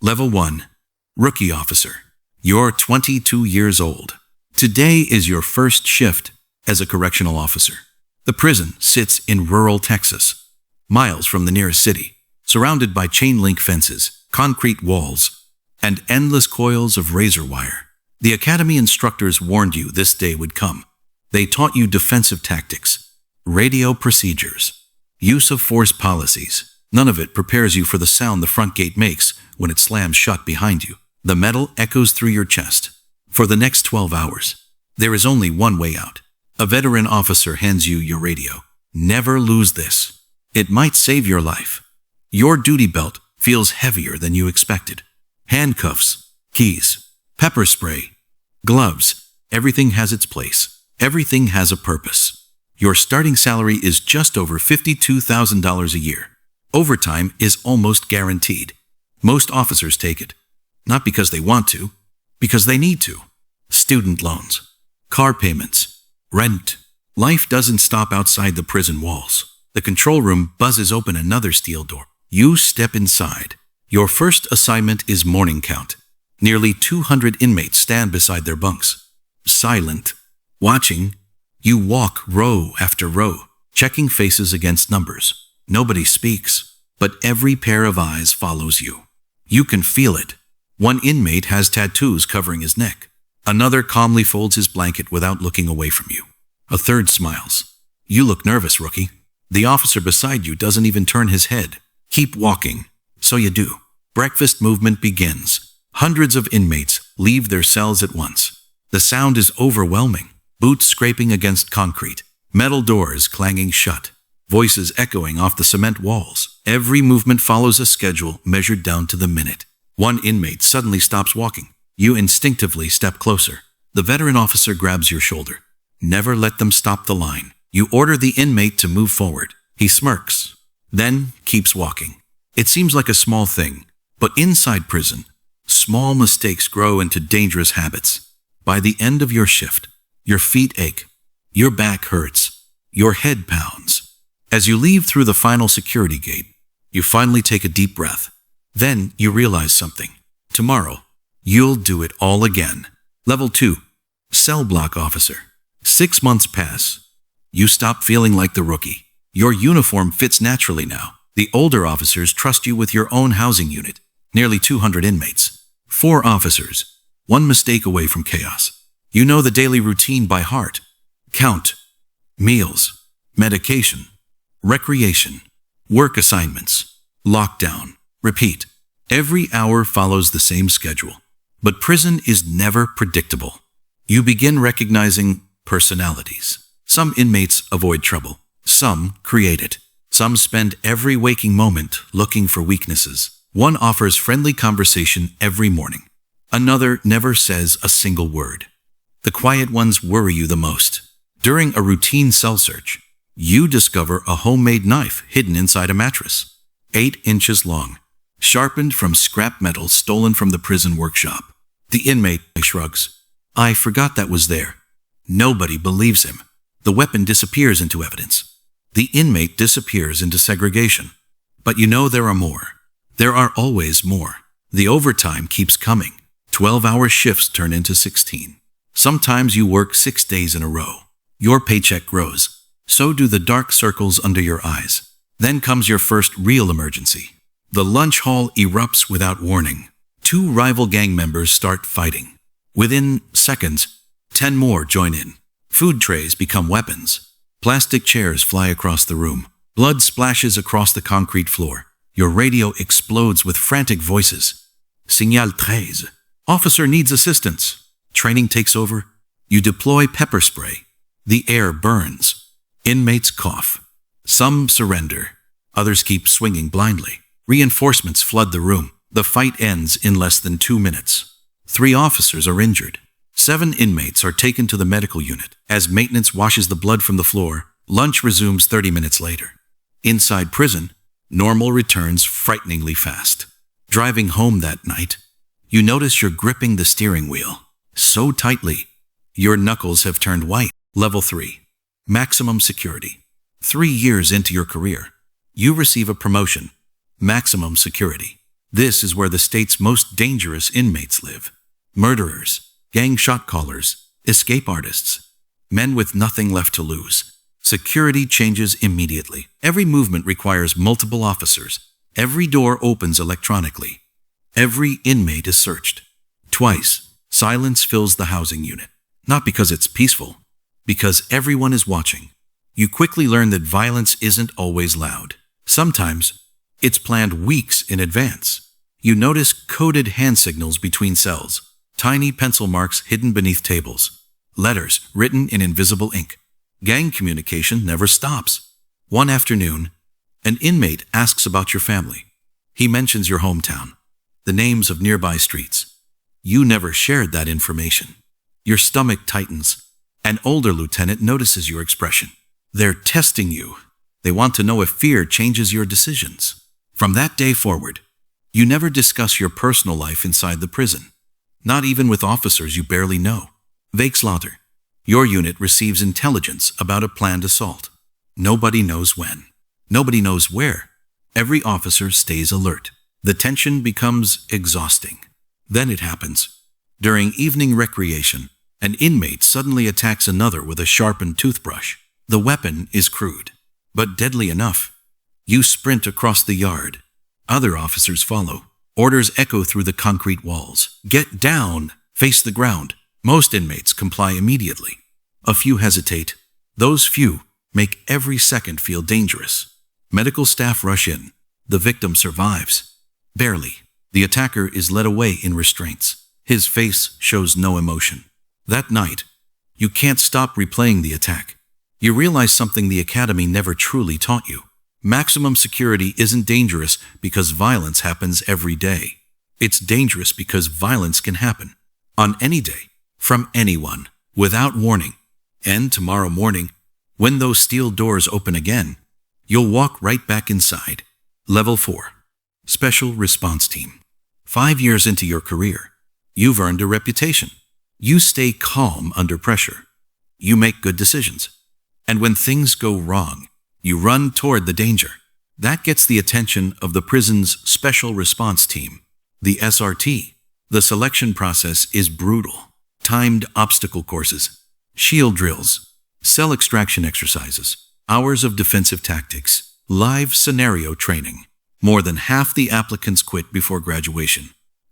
Level 1. Rookie Officer. You're 22 years old. Today is your first shift as a correctional officer. The prison sits in rural Texas, miles from the nearest city, surrounded by chain-link fences, concrete walls, and endless coils of razor wire. The academy instructors warned you this day would come. They taught you defensive tactics, radio procedures, use of force policies. None of it prepares you for the sound the front gate makes when it slams shut behind you. The metal echoes through your chest. For the next 12 hours, there is only one way out. A veteran officer hands you your radio. Never lose this. It might save your life. Your duty belt feels heavier than you expected. Handcuffs, keys, pepper spray, gloves. Everything has its place. Everything has a purpose. Your starting salary is just over $52,000 a year. Overtime is almost guaranteed. Most officers take it. Not because they want to, because they need to. Student loans, car payments, rent. Life doesn't stop outside the prison walls. The control room buzzes open another steel door. You step inside. Your first assignment is morning count. Nearly 200 inmates stand beside their bunks. Silent, watching. You walk row after row, checking faces against numbers. Nobody speaks, but every pair of eyes follows you. You can feel it. One inmate has tattoos covering his neck. Another calmly folds his blanket without looking away from you. A third smiles. You look nervous, rookie. The officer beside you doesn't even turn his head. Keep walking. So you do. Breakfast movement begins. Hundreds of inmates leave their cells at once. The sound is overwhelming. Boots scraping against concrete. Metal doors clanging shut. Voices echoing off the cement walls. Every movement follows a schedule measured down to the minute. One inmate suddenly stops walking. You instinctively step closer. The veteran officer grabs your shoulder. Never let them stop the line. You order the inmate to move forward. He smirks, then keeps walking. It seems like a small thing, but inside prison, small mistakes grow into dangerous habits. By the end of your shift, your feet ache, your back hurts, your head pounds. As you leave through the final security gate, you finally take a deep breath. Then you realize something. Tomorrow, you'll do it all again. Level 2. Cell Block Officer. 6 months pass. You stop feeling like the rookie. Your uniform fits naturally now. The older officers trust you with your own housing unit. Nearly 200 inmates. 4 officers. 1 mistake away from chaos. You know the daily routine by heart. Count. Meals. Medication. Recreation. Work assignments. Lockdown. Repeat. Every hour follows the same schedule. But prison is never predictable. You begin recognizing personalities. Some inmates avoid trouble. Some create it. Some spend every waking moment looking for weaknesses. One offers friendly conversation every morning. Another never says a single word. The quiet ones worry you the most. During a routine cell search, you discover a homemade knife hidden inside a mattress, 8 inches long, sharpened from scrap metal stolen from the prison workshop. The inmate shrugs. I forgot that was there. Nobody believes him. The weapon disappears into evidence. The inmate disappears into segregation. But you know there are more. There are always more. The overtime keeps coming. 12-hour shifts turn into 16. Sometimes you work 6 days in a row. Your paycheck grows. So do the dark circles under your eyes. Then comes your first real emergency. The lunch hall erupts without warning. 2 rival gang members start fighting. Within seconds, 10 more join in. Food trays become weapons. Plastic chairs fly across the room. Blood splashes across the concrete floor. Your radio explodes with frantic voices. Signal 13. Officer needs assistance. Training takes over. You deploy pepper spray. The air burns. Inmates cough. Some surrender. Others keep swinging blindly. Reinforcements flood the room. The fight ends in less than 2 minutes. 3 officers are injured. 7 inmates are taken to the medical unit. As maintenance washes the blood from the floor, lunch resumes 30 minutes later. Inside prison, normal returns frighteningly fast. Driving home that night, you notice you're gripping the steering wheel so tightly, your knuckles have turned white. Level 3. Maximum security. 3 years into your career, you receive a promotion. Maximum security. This is where the state's most dangerous inmates live. Murderers, gang shot callers, escape artists, men with nothing left to lose. Security changes immediately. Every movement requires multiple officers. Every door opens electronically. Every inmate is searched. Twice, silence fills the housing unit. Not because it's peaceful, because everyone is watching. You quickly learn that violence isn't always loud. Sometimes, it's planned weeks in advance. You notice coded hand signals between cells, tiny pencil marks hidden beneath tables, letters written in invisible ink. Gang communication never stops. One afternoon, an inmate asks about your family. He mentions your hometown, the names of nearby streets. You never shared that information. Your stomach tightens. An older lieutenant notices your expression. They're testing you. They want to know if fear changes your decisions. From that day forward, you never discuss your personal life inside the prison, not even with officers you barely know. Vakeslaughter. Your unit receives intelligence about a planned assault. Nobody knows when. Nobody knows where. Every officer stays alert. The tension becomes exhausting. Then it happens. During evening recreation, an inmate suddenly attacks another with a sharpened toothbrush. The weapon is crude, but deadly enough. You sprint across the yard. Other officers follow. Orders echo through the concrete walls. Get down! Face the ground. Most inmates comply immediately. A few hesitate. Those few make every second feel dangerous. Medical staff rush in. The victim survives. Barely. The attacker is led away in restraints. His face shows no emotion. That night, you can't stop replaying the attack. You realize something the academy never truly taught you. Maximum security isn't dangerous because violence happens every day. It's dangerous because violence can happen on any day, from anyone, without warning. And tomorrow morning, when those steel doors open again, you'll walk right back inside. Level 4. Special Response Team. 5 years into your career, you've earned a reputation. You stay calm under pressure. You make good decisions. And when things go wrong, you run toward the danger. That gets the attention of the prison's Special Response Team, the SRT. The selection process is brutal. Timed obstacle courses, shield drills, cell extraction exercises, hours of defensive tactics, live scenario training. More than half the applicants quit before graduation.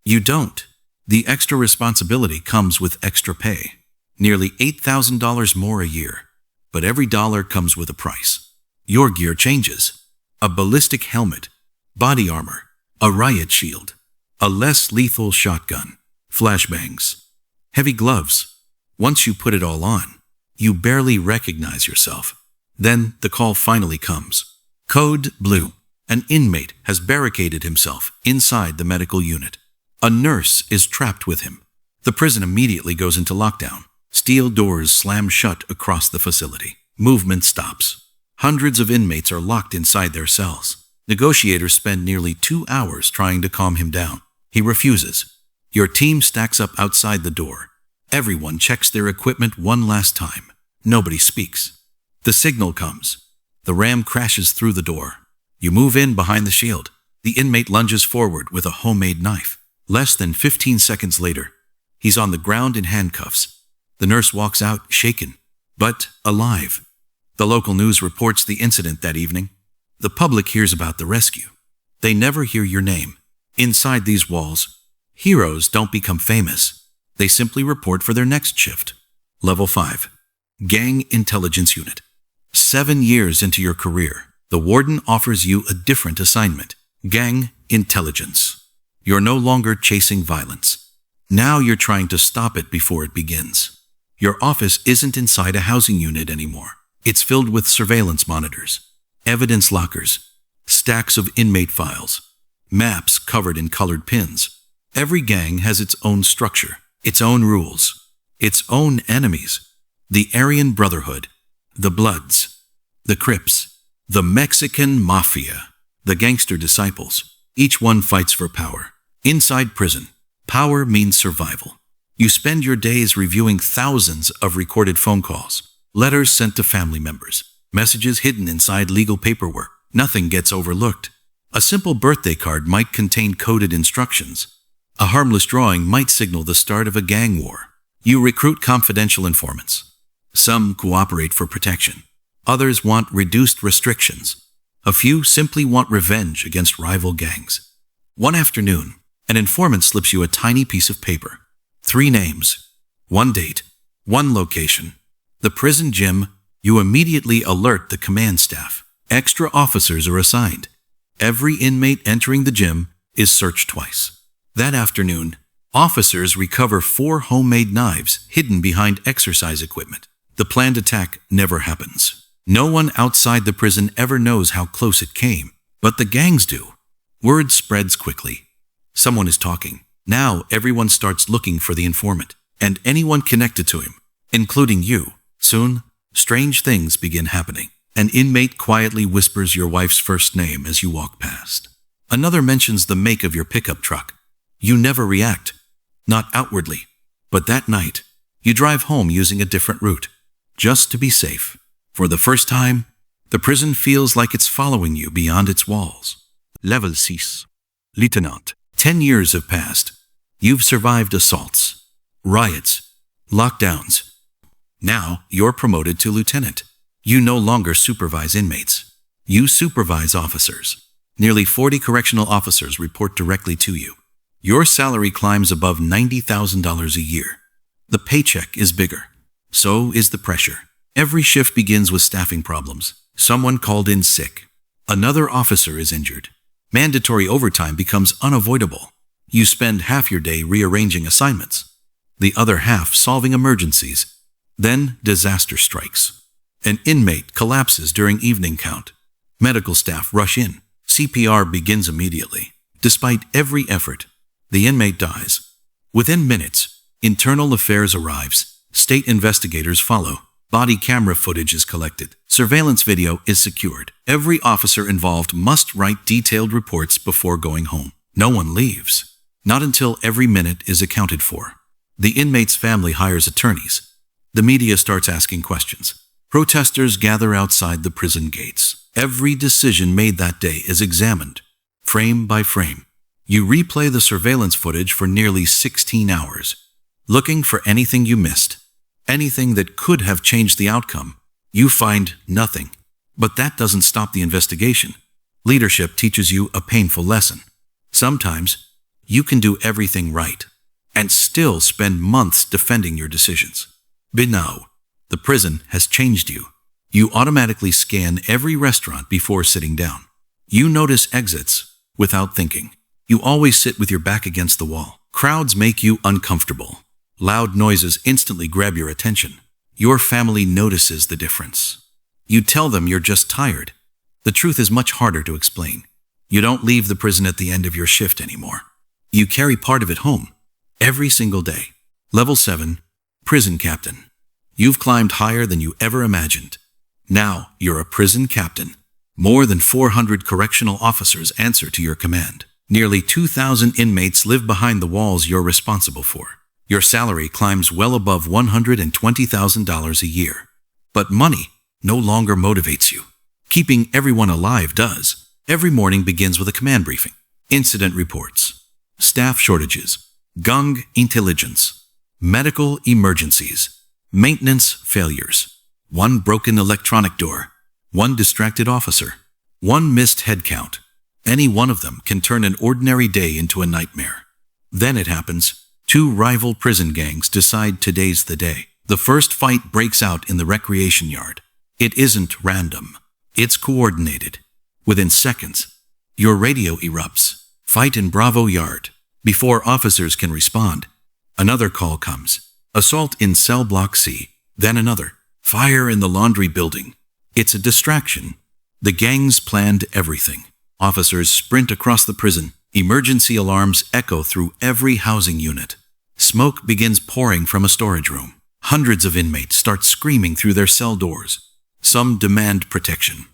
You don't. The extra responsibility comes with extra pay. Nearly $8,000 more a year. But every dollar comes with a price. Your gear changes. A ballistic helmet, body armor, a riot shield, a less lethal shotgun, flashbangs, heavy gloves. Once you put it all on, you barely recognize yourself. Then the call finally comes. Code Blue. An inmate has barricaded himself inside the medical unit. A nurse is trapped with him. The prison immediately goes into lockdown. Steel doors slam shut across the facility. Movement stops. Hundreds of inmates are locked inside their cells. Negotiators spend nearly 2 hours trying to calm him down. He refuses. Your team stacks up outside the door. Everyone checks their equipment one last time. Nobody speaks. The signal comes. The ram crashes through the door. You move in behind the shield. The inmate lunges forward with a homemade knife. Less than 15 seconds later, he's on the ground in handcuffs. The nurse walks out, shaken, but alive. The local news reports the incident that evening. The public hears about the rescue. They never hear your name. Inside these walls, heroes don't become famous. They simply report for their next shift. Level 5. Gang Intelligence Unit. 7 years into your career, the warden offers you a different assignment. Gang Intelligence. You're no longer chasing violence. Now you're trying to stop it before it begins. Your office isn't inside a housing unit anymore. It's filled with surveillance monitors, evidence lockers, stacks of inmate files, maps covered in colored pins. Every gang has its own structure, its own rules, its own enemies. The Aryan Brotherhood, the Bloods, the Crips, the Mexican Mafia, the Gangster Disciples. Each one fights for power. Inside prison, power means survival. You spend your days reviewing thousands of recorded phone calls, letters sent to family members, messages hidden inside legal paperwork. Nothing gets overlooked. A simple birthday card might contain coded instructions. A harmless drawing might signal the start of a gang war. You recruit confidential informants. Some cooperate for protection. Others want reduced restrictions. A few simply want revenge against rival gangs. One afternoon, an informant slips you a tiny piece of paper. 3 names, 1 date, 1 location. The prison gym. You immediately alert the command staff. Extra officers are assigned. Every inmate entering the gym is searched twice. That afternoon, officers recover 4 homemade knives hidden behind exercise equipment. The planned attack never happens. No one outside the prison ever knows how close it came, but the gangs do. Word spreads quickly. Someone is talking. Now everyone starts looking for the informant, and anyone connected to him, including you. Soon, strange things begin happening. An inmate quietly whispers your wife's first name as you walk past. Another mentions the make of your pickup truck. You never react, not outwardly, but that night, you drive home using a different route, just to be safe. For the first time, the prison feels like it's following you beyond its walls. Level 6. Lieutenant. 10 years have passed. You've survived assaults, riots, lockdowns. Now you're promoted to lieutenant. You no longer supervise inmates. You supervise officers. Nearly 40 correctional officers report directly to you. Your salary climbs above $90,000 a year. The paycheck is bigger. So is the pressure. Every shift begins with staffing problems. Someone called in sick. Another officer is injured. Mandatory overtime becomes unavoidable. You spend half your day rearranging assignments, the other half solving emergencies. Then disaster strikes. An inmate collapses during evening count. Medical staff rush in. CPR begins immediately. Despite every effort, the inmate dies. Within minutes, internal affairs arrives. State investigators follow. Body camera footage is collected. Surveillance video is secured. Every officer involved must write detailed reports before going home. No one leaves. Not until every minute is accounted for. The inmate's family hires attorneys. The media starts asking questions. Protesters gather outside the prison gates. Every decision made that day is examined, frame by frame. You replay the surveillance footage for nearly 16 hours, looking for anything you missed, anything that could have changed the outcome. You find nothing. But that doesn't stop the investigation. Leadership teaches you a painful lesson. Sometimes, you can do everything right and still spend months defending your decisions. But now, the prison has changed you. You automatically scan every restaurant before sitting down. You notice exits without thinking. You always sit with your back against the wall. Crowds make you uncomfortable. Loud noises instantly grab your attention. Your family notices the difference. You tell them you're just tired. The truth is much harder to explain. You don't leave the prison at the end of your shift anymore. You carry part of it home, every single day. Level 7, Prison Captain. You've climbed higher than you ever imagined. Now you're a prison captain. More than 400 correctional officers answer to your command. Nearly 2,000 inmates live behind the walls you're responsible for. Your salary climbs well above $120,000 a year. But money no longer motivates you. Keeping everyone alive does. Every morning begins with a command briefing. Incident reports. Staff shortages. Gang intelligence. Medical emergencies. Maintenance failures. 1 broken electronic door. 1 distracted officer. 1 missed head count. Any one of them can turn an ordinary day into a nightmare. Then it happens. 2 rival prison gangs decide today's the day. The first fight breaks out in the recreation yard. It isn't random. It's coordinated. Within seconds, your radio erupts. Fight in Bravo Yard. Before officers can respond, another call comes. Assault in cell block C. Then another. Fire in the laundry building. It's a distraction. The gangs planned everything. Officers sprint across the prison. Emergency alarms echo through every housing unit. Smoke begins pouring from a storage room. Hundreds of inmates start screaming through their cell doors. Some demand protection.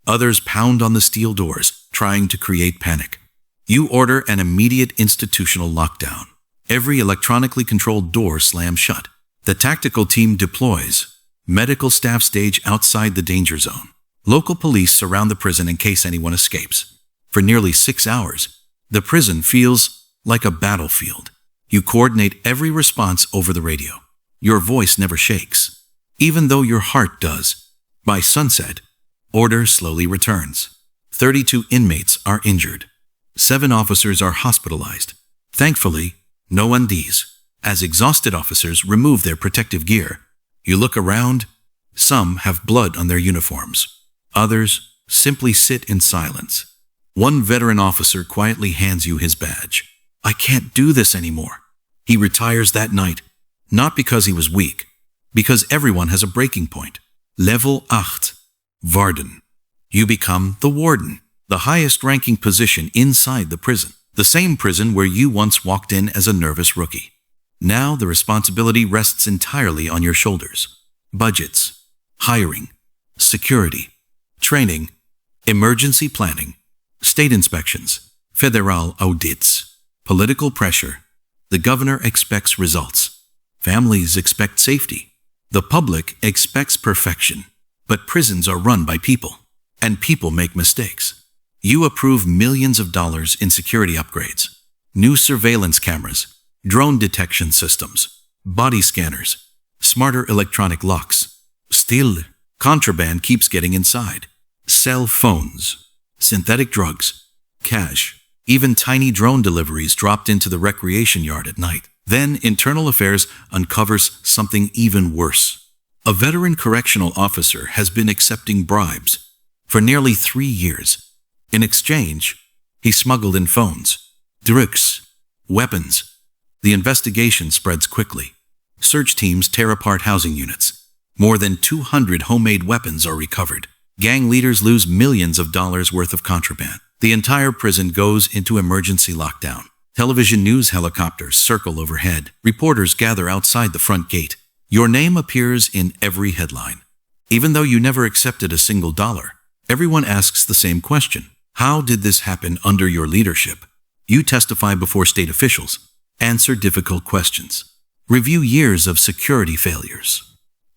Others pound on the steel doors, trying to create panic. You order an immediate institutional lockdown. Every electronically controlled door slams shut. The tactical team deploys. Medical staff stage outside the danger zone. Local police surround the prison in case anyone escapes. For nearly 6 hours, the prison feels like a battlefield. You coordinate every response over the radio. Your voice never shakes, even though your heart does. By sunset, order slowly returns. 32 inmates are injured. 7 officers are hospitalized. Thankfully, no one dies. As exhausted officers remove their protective gear, you look around. Some have blood on their uniforms. Others simply sit in silence. One veteran officer quietly hands you his badge. I can't do this anymore. He retires that night, not because he was weak, because everyone has a breaking point. Level 8, warden. You become the warden, the highest ranking position inside the prison, the same prison where you once walked in as a nervous rookie. Now the responsibility rests entirely on your shoulders. Budgets, hiring, security, training, emergency planning, state inspections, federal audits, political pressure. The governor expects results. Families expect safety. The public expects perfection. But prisons are run by people, and people make mistakes. You approve millions of dollars in security upgrades, new surveillance cameras, drone detection systems, body scanners, smarter electronic locks. Still, contraband keeps getting inside. Cell phones, synthetic drugs, cash, even tiny drone deliveries dropped into the recreation yard at night. Then Internal Affairs uncovers something even worse. A veteran correctional officer has been accepting bribes for nearly 3 years. In exchange, he smuggled in phones, drugs, weapons. The investigation spreads quickly. Search teams tear apart housing units. More than 200 homemade weapons are recovered. Gang leaders lose millions of dollars worth of contraband. The entire prison goes into emergency lockdown. Television news helicopters circle overhead. Reporters gather outside the front gate. Your name appears in every headline. Even though you never accepted a single dollar, everyone asks the same question. How did this happen under your leadership? You testify before state officials. Answer difficult questions. Review years of security failures.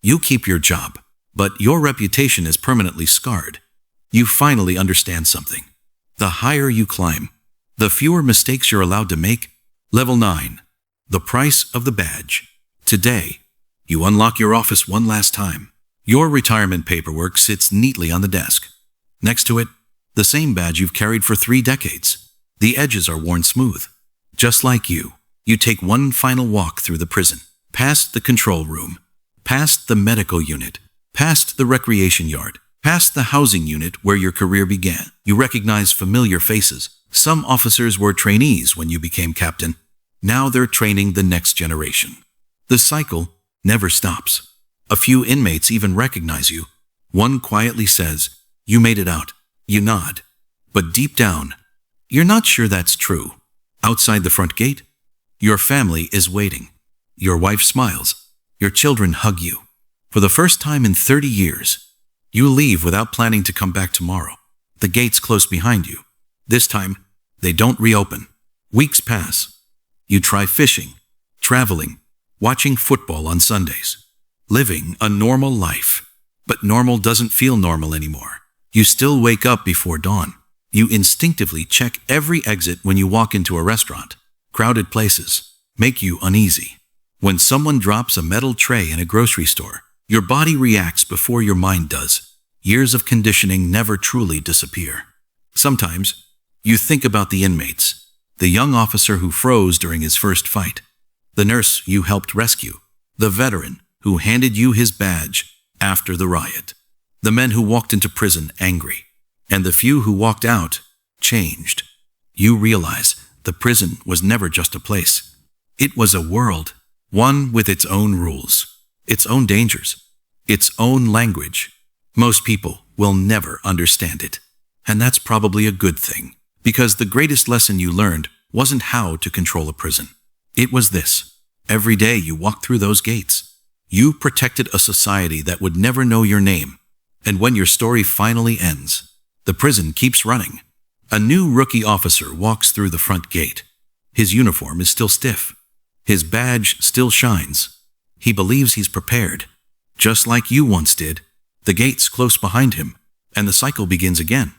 You keep your job, but your reputation is permanently scarred. You finally understand something. The higher you climb, the fewer mistakes you're allowed to make. Level 9. The price of the badge. Today, you unlock your office one last time. Your retirement paperwork sits neatly on the desk. Next to it, the same badge you've carried for 3 decades. The edges are worn smooth. Just like you take one final walk through the prison, past the control room, past the medical unit, past the recreation yard, past the housing unit where your career began. You recognize familiar faces. Some officers were trainees when you became captain. Now they're training the next generation. The cycle never stops. A few inmates even recognize you. One quietly says, "You made it out." You nod. But deep down, you're not sure that's true. Outside the front gate, your family is waiting. Your wife smiles. Your children hug you. For the first time in 30 years, you leave without planning to come back tomorrow. The gates close behind you. This time, they don't reopen. Weeks pass. You try fishing, traveling, watching football on Sundays, living a normal life. But normal doesn't feel normal anymore. You still wake up before dawn. You instinctively check every exit when you walk into a restaurant. Crowded places make you uneasy. When someone drops a metal tray in a grocery store, your body reacts before your mind does. Years of conditioning never truly disappear. Sometimes, you think about the inmates, the young officer who froze during his first fight, the nurse you helped rescue, the veteran who handed you his badge after the riot, the men who walked into prison angry, and the few who walked out changed. You realize the prison was never just a place. It was a world, one with its own rules, its own dangers, its own language. Most people will never understand it. And that's probably a good thing, because the greatest lesson you learned wasn't how to control a prison. It was this. Every day you walked through those gates, you protected a society that would never know your name. And when your story finally ends, the prison keeps running. A new rookie officer walks through the front gate. His uniform is still stiff. His badge still shines. He believes he's prepared, just like you once did. The gates close behind him, and the cycle begins again.